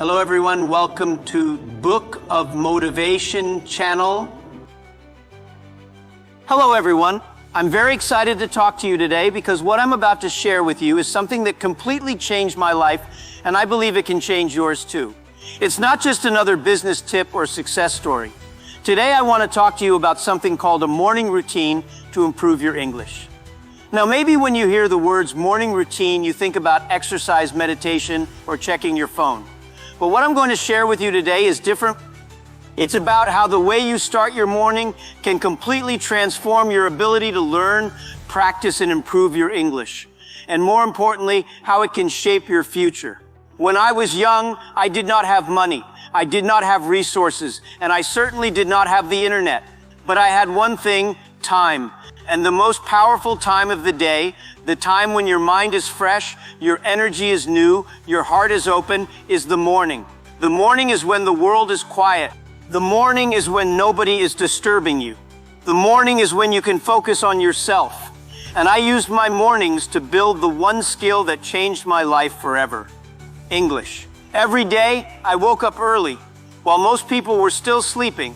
Hello everyone, welcome to Book of Motivation channel. Hello everyone, I'm very excited to talk to you today because what I'm about to share with you is something that completely changed my life, and I believe it can change yours too. It's not just another business tip or success story. Today I want to talk to you about something called a morning routine to improve your English. Now maybe when you hear the words morning routine, you think about exercise, meditation, or checking your phone. But what I'm going to share with you today is different. It's about how the way you start your morning can completely transform your ability to learn, practice, and improve your English. And more importantly, how it can shape your future. When I was young, I did not have money. I did not have resources, and I certainly did not have the internet. But I had one thing, time. And the most powerful time of the day, the time when your mind is fresh, your energy is new, your heart is open, is the morning. The morning is when the world is quiet. The morning is when nobody is disturbing you. The morning is when you can focus on yourself. And I used my mornings to build the one skill that changed my life forever: English. Every day, I woke up early. While most people were still sleeping,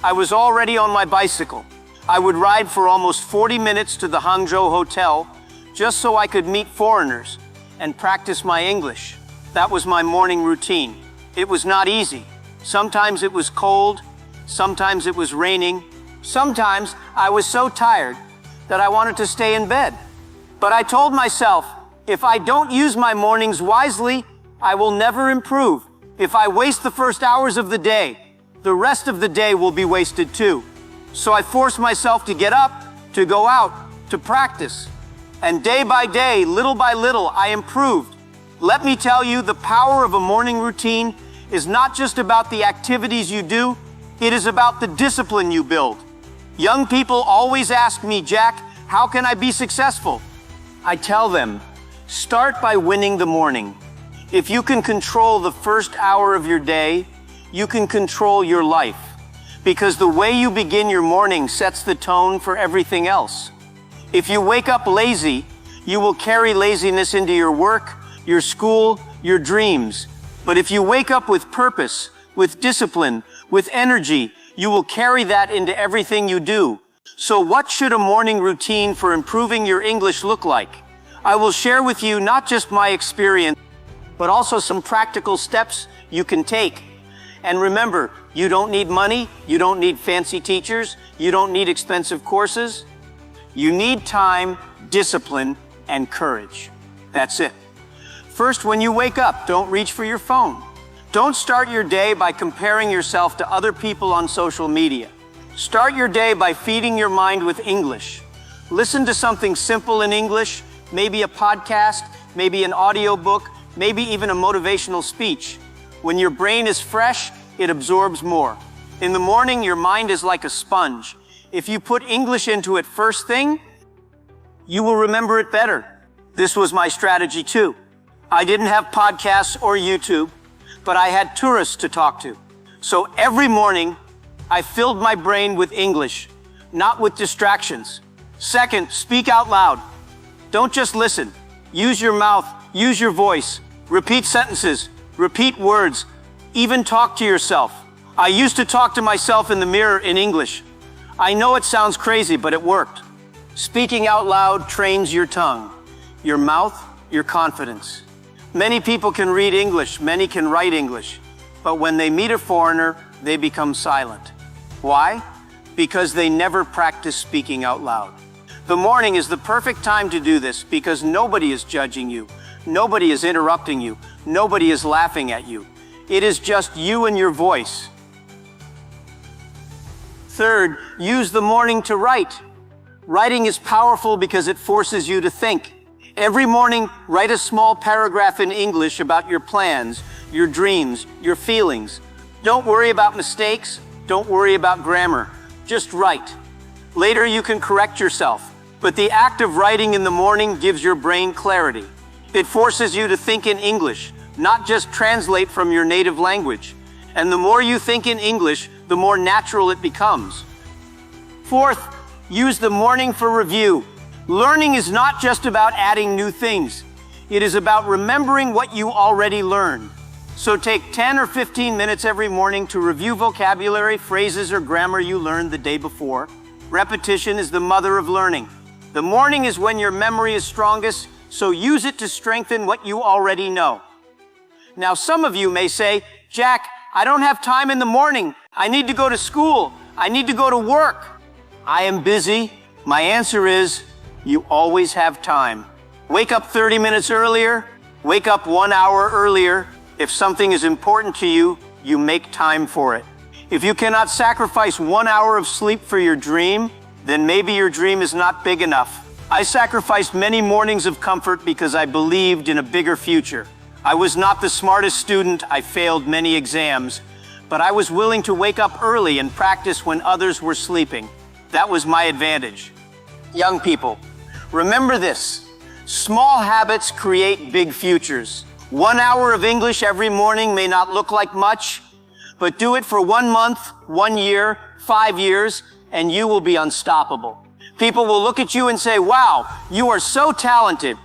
I was already on my bicycle. I would ride for almost 40 minutes to the Hangzhou hotel just so I could meet foreigners and practice my English. That was my morning routine. It was not easy. Sometimes it was cold, sometimes it was raining, sometimes I was so tired that I wanted to stay in bed. But I told myself, if I don't use my mornings wisely, I will never improve. If I waste the first hours of the day, the rest of the day will be wasted too. So I forced myself to get up, to go out, to practice. And day by day, little by little, I improved. Let me tell you, the power of a morning routine is not just about the activities you do, it is about the discipline you build. Young people always ask me, Jack, how can I be successful? I tell them, start by winning the morning. If you can control the first hour of your day, you can control your life. Because the way you begin your morning sets the tone for everything else. If you wake up lazy, you will carry laziness into your work, your school, your dreams. But if you wake up with purpose, with discipline, with energy, you will carry that into everything you do. So what should a morning routine for improving your English look like? I will share with you not just my experience, but also some practical steps you can take. And remember, you don't need money, you don't need fancy teachers, you don't need expensive courses. You need time, discipline, and courage. That's it. First, when you wake up, don't reach for your phone. Don't start your day by comparing yourself to other people on social media. Start your day by feeding your mind with English. Listen to something simple in English, maybe a podcast, maybe an audiobook, maybe even a motivational speech. When your brain is fresh, it absorbs more. In the morning, your mind is like a sponge. If you put English into it first thing, you will remember it better. This was my strategy too. I didn't have podcasts or YouTube, but I had tourists to talk to. So every morning, I filled my brain with English, not with distractions. Second, speak out loud. Don't just listen. Use your mouth, use your voice. Repeat sentences, repeat words, even talk to yourself. I used to talk to myself in the mirror in English. I know it sounds crazy, but it worked. Speaking out loud trains your tongue, your mouth, your confidence. Many people can read English, many can write English, but when they meet a foreigner, they become silent. Why? Because they never practice speaking out loud. The morning is the perfect time to do this because nobody is judging you. Nobody is interrupting you. Nobody is laughing at you. It is just you and your voice. Third, use the morning to write. Writing is powerful because it forces you to think. Every morning, write a small paragraph in English about your plans, your dreams, your feelings. Don't worry about mistakes. Don't worry about grammar. Just write. Later, you can correct yourself. But the act of writing in the morning gives your brain clarity. It forces you to think in English, not just translate from your native language. And the more you think in English, the more natural it becomes. Fourth, use the morning for review. Learning is not just about adding new things. It is about remembering what you already learned. So take 10 or 15 minutes every morning to review vocabulary, phrases, or grammar you learned the day before. Repetition is the mother of learning. The morning is when your memory is strongest, so use it to strengthen what you already know. Now, some of you may say, Jack, I don't have time in the morning. I need to go to school. I need to go to work. I am busy. My answer is, you always have time. Wake up 30 minutes earlier. Wake up 1 hour earlier. If something is important to you, you make time for it. If you cannot sacrifice 1 hour of sleep for your dream, then maybe your dream is not big enough. I sacrificed many mornings of comfort because I believed in a bigger future. I was not the smartest student. I failed many exams, but I was willing to wake up early and practice when others were sleeping. That was my advantage. Young people, remember this. Small habits create big futures. 1 hour of English every morning may not look like much, but do it for 1 month, 1 year, 5 years, and you will be unstoppable. People will look at you and say, wow, you are so talented,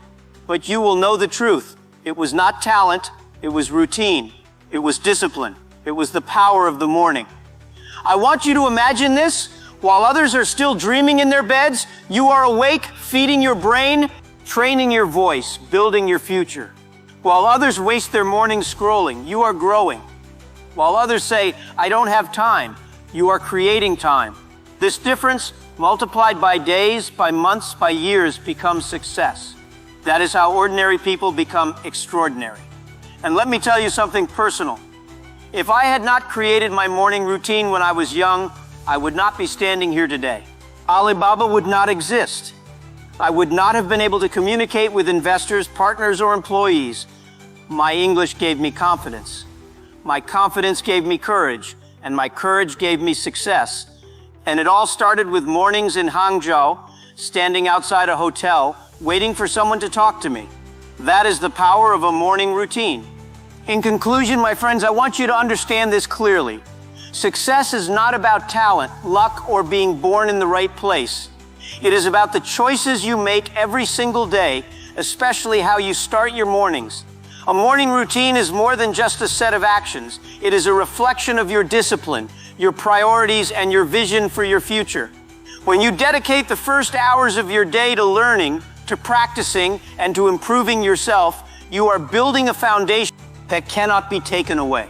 but you will know the truth. It was not talent, it was routine, it was discipline, it was the power of the morning. I want you to imagine this. While others are still dreaming in their beds, you are awake, feeding your brain, training your voice, building your future. While others waste their mornings scrolling, you are growing. While others say, I don't have time, you are creating time. This difference, multiplied by days, by months, by years, becomes success. That is how ordinary people become extraordinary. And let me tell you something personal. If I had not created my morning routine when I was young, I would not be standing here today. Alibaba would not exist. I would not have been able to communicate with investors, partners, or employees. My English gave me confidence. My confidence gave me courage, and my courage gave me success. And it all started with mornings in Hangzhou, standing outside a hotel, waiting for someone to talk to me. That is the power of a morning routine. In conclusion, my friends, I want you to understand this clearly. Success is not about talent, luck, or being born in the right place. It is about the choices you make every single day, especially how you start your mornings. A morning routine is more than just a set of actions. It is a reflection of your discipline, your priorities, and your vision for your future. When you dedicate the first hours of your day to learning, to practicing, and to improving yourself, you are building a foundation that cannot be taken away.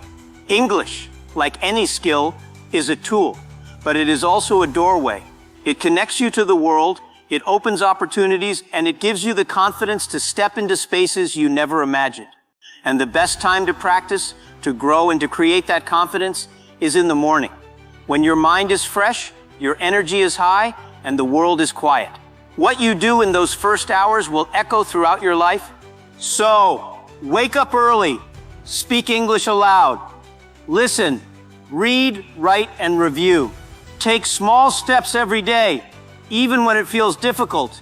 English, like any skill, is a tool, but it is also a doorway. It connects you to the world, it opens opportunities, and it gives you the confidence to step into spaces you never imagined. And the best time to practice, to grow, and to create that confidence is in the morning. When your mind is fresh, your energy is high, and the world is quiet. What you do in those first hours will echo throughout your life. So, wake up early, speak English aloud, listen, read, write, and review. Take small steps every day, even when it feels difficult,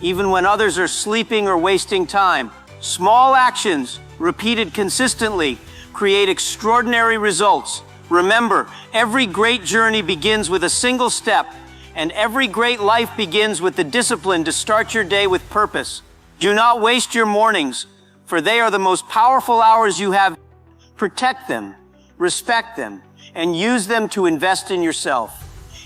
even when others are sleeping or wasting time. Small actions, repeated consistently, create extraordinary results. Remember, every great journey begins with a single step, and every great life begins with the discipline to start your day with purpose. Do not waste your mornings, for they are the most powerful hours you have. Protect them, respect them, and use them to invest in yourself.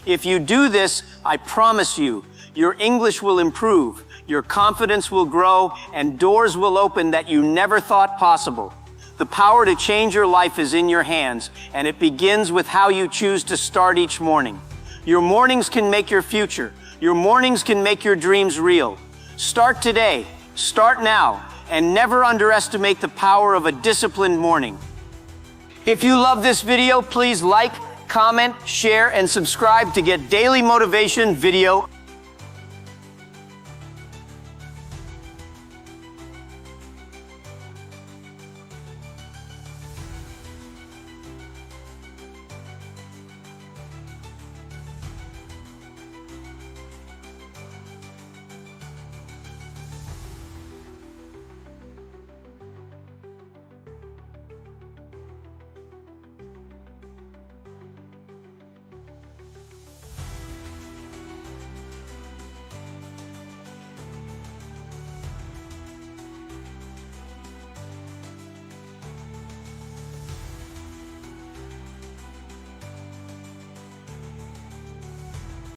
If you do this, I promise you, your English will improve, your confidence will grow, and doors will open that you never thought possible. The power to change your life is in your hands, and it begins with how you choose to start each morning. Your mornings can make your future. Your mornings can make your dreams real. Start today, start now, and never underestimate the power of a disciplined morning. If you love this video, please like, comment, share, and subscribe to get daily motivation video.